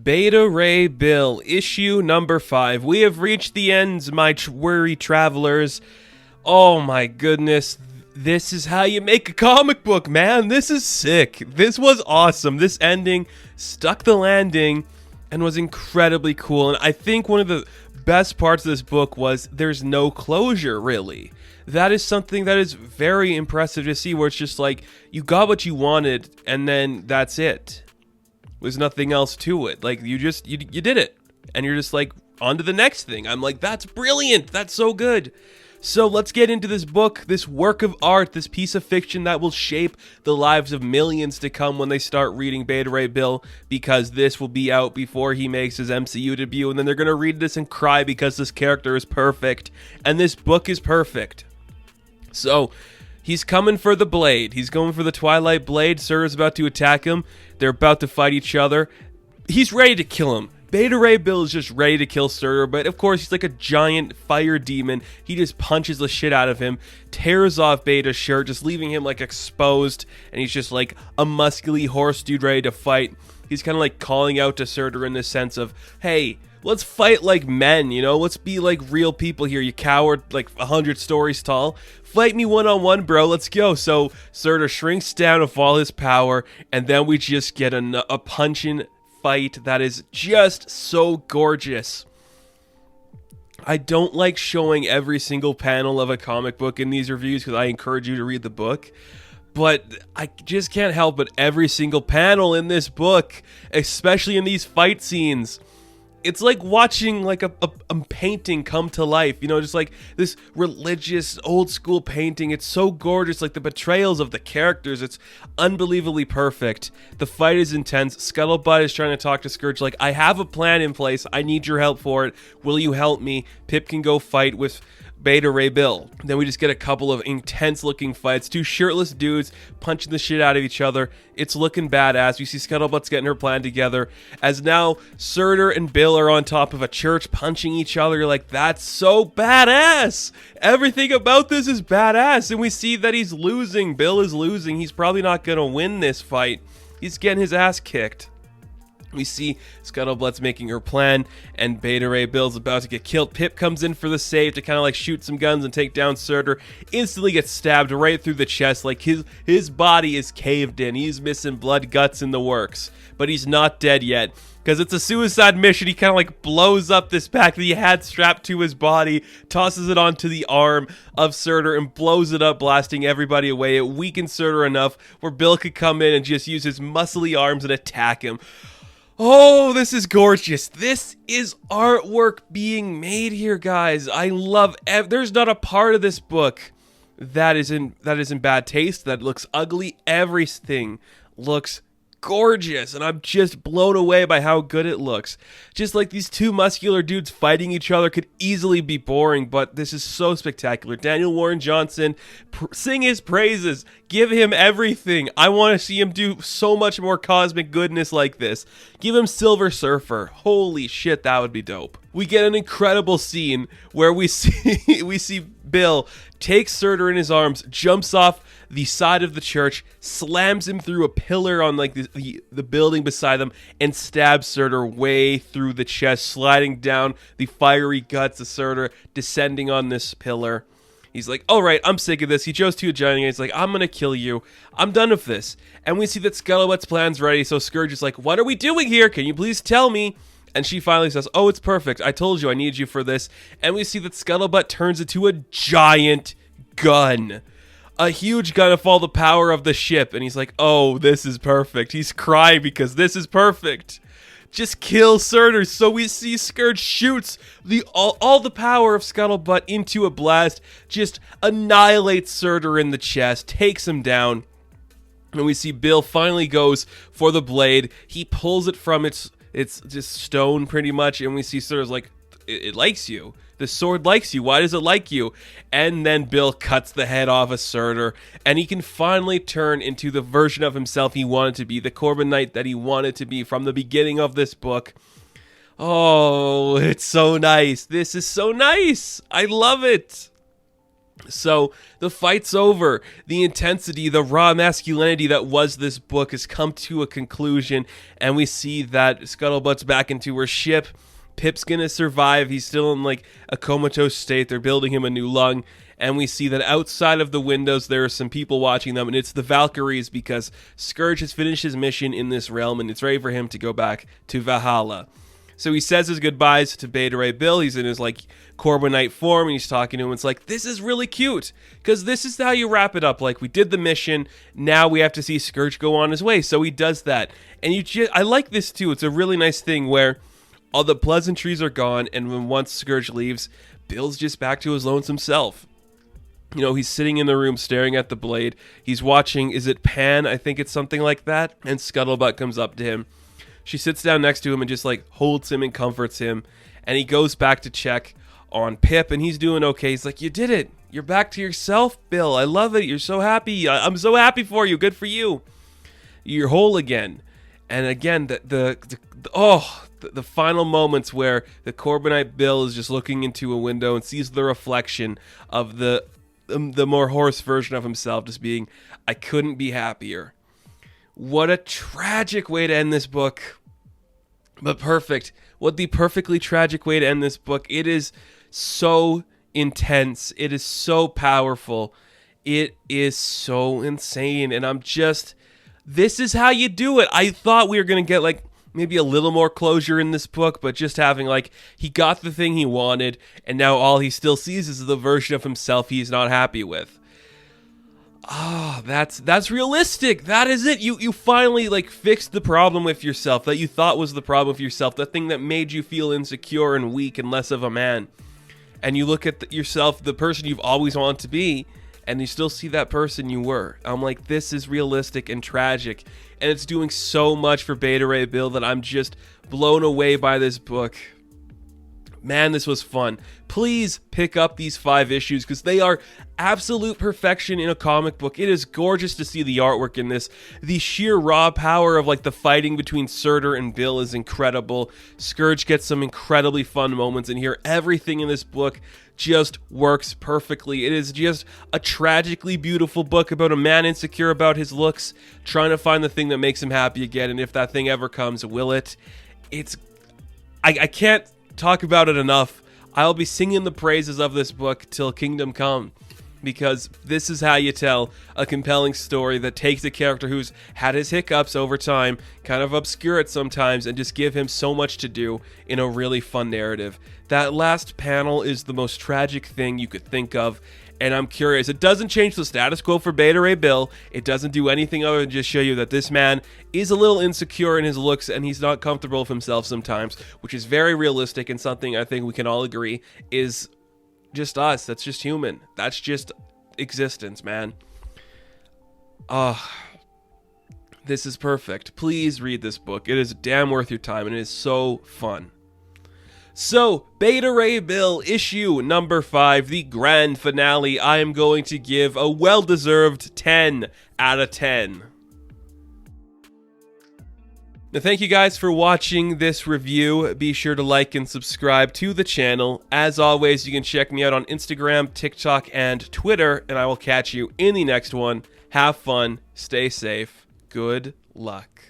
Beta Ray Bill, issue number 5. We have reached the ends, my weary travelers. Oh my goodness. This is how you make a comic book, man. This is sick. This was awesome. This ending stuck the landing and was incredibly cool. And I think one of the best parts of this book was there's no closure, really. That is something that is very impressive to see, where it's just like, you got what you wanted, and then that's it. There's nothing else to it. Like, you did it. And you're just like, on to the next thing. I'm like, that's brilliant. That's so good. So let's get into this book, this work of art, this piece of fiction that will shape the lives of millions to come when they start reading Beta Ray Bill, because this will be out before he makes his MCU debut, and then they're going to read this and cry because this character is perfect, and this book is perfect. So, he's coming for the blade. He's going for the Twilight Blade. Surtur's about to attack him. They're about to fight each other. He's ready to kill him. Beta Ray Bill is just ready to kill Surtur, but of course he's like a giant fire demon. He just punches the shit out of him, tears off Beta's shirt, just leaving him like exposed, and he's just like a muscly horse dude ready to fight. He's kind of like calling out to Surtur in the sense of, hey, let's fight like men, you know? Let's be like real people here, you coward, like 100 stories tall. Fight me one-on-one, bro. Let's go. So Surtur shrinks down with all his power, and then we just get a punching fight that is just so gorgeous. I don't like showing every single panel of a comic book in these reviews because I encourage you to read the book. But I just can't help but every single panel in this book, especially in these fight scenes, it's like watching like a painting come to life, you know, just like this religious old school painting. It's so gorgeous, like the betrayals of the characters, it's unbelievably perfect. The fight is intense. Scuttlebutt is trying to talk to Scourge like, I have a plan in place, I need your help for it, will you help me? Pip can go fight with Beta Ray Bill. Then we just get a couple of intense looking fights. Two shirtless dudes punching the shit out of each other. It's looking badass. We see Scuttlebutt's getting her plan together. As now Surtur and Bill are on top of a church punching each other. You're like, that's so badass. Everything about this is badass. And we see that he's losing. Bill is losing. He's probably not going to win this fight. He's getting his ass kicked. We see Scuttlebutt's making her plan, and Beta Ray Bill's about to get killed. Pip comes in for the save to kind of like shoot some guns and take down Surtur. Instantly gets stabbed right through the chest, like his body is caved in. He's missing blood, guts, in the works. But he's not dead yet, because it's a suicide mission. He kind of like blows up this pack that he had strapped to his body, tosses it onto the arm of Surtur, and blows it up, blasting everybody away. It weakens Surtur enough where Bill could come in and just use his muscly arms and attack him. Oh, this is gorgeous. This is artwork being made here, guys. I love there's not a part of this book that is in bad taste, that looks ugly. Everything looks gorgeous, and I'm just blown away by how good it looks. Just like these two muscular dudes fighting each other could easily be boring, but this is so spectacular. Daniel Warren Johnson, sing his praises. Give him everything. I want to see him do so much more cosmic goodness like this. Give him Silver Surfer. Holy shit, that would be dope. We get an incredible scene where we see Bill takes Surtur in his arms, jumps off the side of the church, slams him through a pillar on like the building beside them, and stabs Surtur way through the chest, sliding down the fiery guts of Surtur, descending on this pillar. He's like, all right, I'm sick of this. He chose to a giant. He's like, I'm going to kill you. I'm done with this. And we see that Scuttlebutt's plan's ready. So Scourge is like, what are we doing here? Can you please tell me? And she finally says, oh, it's perfect. I told you I need you for this. And we see that Scuttlebutt turns into a giant gun. A huge gun of all the power of the ship. And he's like, oh, this is perfect. He's crying because this is perfect. Just kill Surtur. So we see Scourge shoots all the power of Scuttlebutt into a blast, just annihilates Surtur in the chest, takes him down. And we see Bill finally goes for the blade. He pulls it from its just stone pretty much, and we see Surtur's like, it likes you. The sword likes you. Why does it like you? And then Bill cuts the head off of Surtur, and he can finally turn into the version of himself he wanted to be, the Corbin Knight that he wanted to be from the beginning of this book. Oh, it's so nice. This is so nice. I love it. So the fight's over. The intensity, the raw masculinity that was this book has come to a conclusion, and we see that Scuttlebutt's back into her ship. Pip's gonna survive. He's still in like a comatose state. They're building him a new lung, and we see that outside of the windows there are some people watching them, and it's the Valkyries, because Scourge has finished his mission in this realm and it's ready for him to go back to Valhalla. So he says his goodbyes to Beta Ray Bill. He's in his like Corbinite form, and he's talking to him. It's like, this is really cute, because this is how you wrap it up. Like, we did the mission, now we have to see Scourge go on his way. So he does that, and I like this too. It's a really nice thing where all the pleasantries are gone, and when once Scourge leaves, Bill's just back to his lonesome self. You know, he's sitting in the room staring at the blade. He's watching, is it Pan? I think it's something like that. And Scuttlebutt comes up to him. She sits down next to him and just like holds him and comforts him. And he goes back to check on Pip, and he's doing okay. He's like, you did it. You're back to yourself, Bill. I love it. You're so happy. I'm so happy for you. Good for you. You're whole again. And again, the final moments where the Corbinite Bill is just looking into a window and sees the reflection of the more hoarse version of himself, just being, I couldn't be happier. What a tragic way to end this book. But perfect. What the perfectly tragic way to end this book. It is so intense. It is so powerful. It is so insane. And this is how you do it. I thought we were going to get like maybe a little more closure in this book, but just having like, he got the thing he wanted, and now all he still sees is the version of himself he's not happy with. Ah, that's realistic. That is it. You finally like fixed the problem with yourself that you thought was the problem with yourself, the thing that made you feel insecure and weak and less of a man. And you look at yourself, the person you've always wanted to be, and you still see that person you were. I'm like, this is realistic and tragic, and it's doing so much for Beta Ray Bill that I'm just blown away by this book. Man, this was fun. Please pick up these 5 issues, because they are absolute perfection in a comic book. It is gorgeous to see the artwork in this. The sheer raw power of like the fighting between Surtur and Bill is incredible. Scourge gets some incredibly fun moments in here. Everything in this book just works perfectly. It is just a tragically beautiful book about a man insecure about his looks, trying to find the thing that makes him happy again, and if that thing ever comes, will it? I can't talk about it enough. I'll be singing the praises of this book till Kingdom Come, because this is how you tell a compelling story that takes a character who's had his hiccups over time, kind of obscure it sometimes, and just give him so much to do in a really fun narrative. That last panel is the most tragic thing you could think of, and I'm curious. It doesn't change the status quo for Beta Ray Bill. It doesn't do anything other than just show you that this man is a little insecure in his looks, and he's not comfortable with himself sometimes, which is very realistic and something I think we can all agree is just us. That's just human. That's just existence, man. This is perfect. Please read this book. It is damn worth your time, and it is so fun. So, Beta Ray Bill, issue number 5, the grand finale, I am going to give a well-deserved 10 out of 10. Now, thank you guys for watching this review. Be sure to like and subscribe to the channel. As always, you can check me out on Instagram, TikTok, and Twitter, and I will catch you in the next one. Have fun, stay safe, good luck.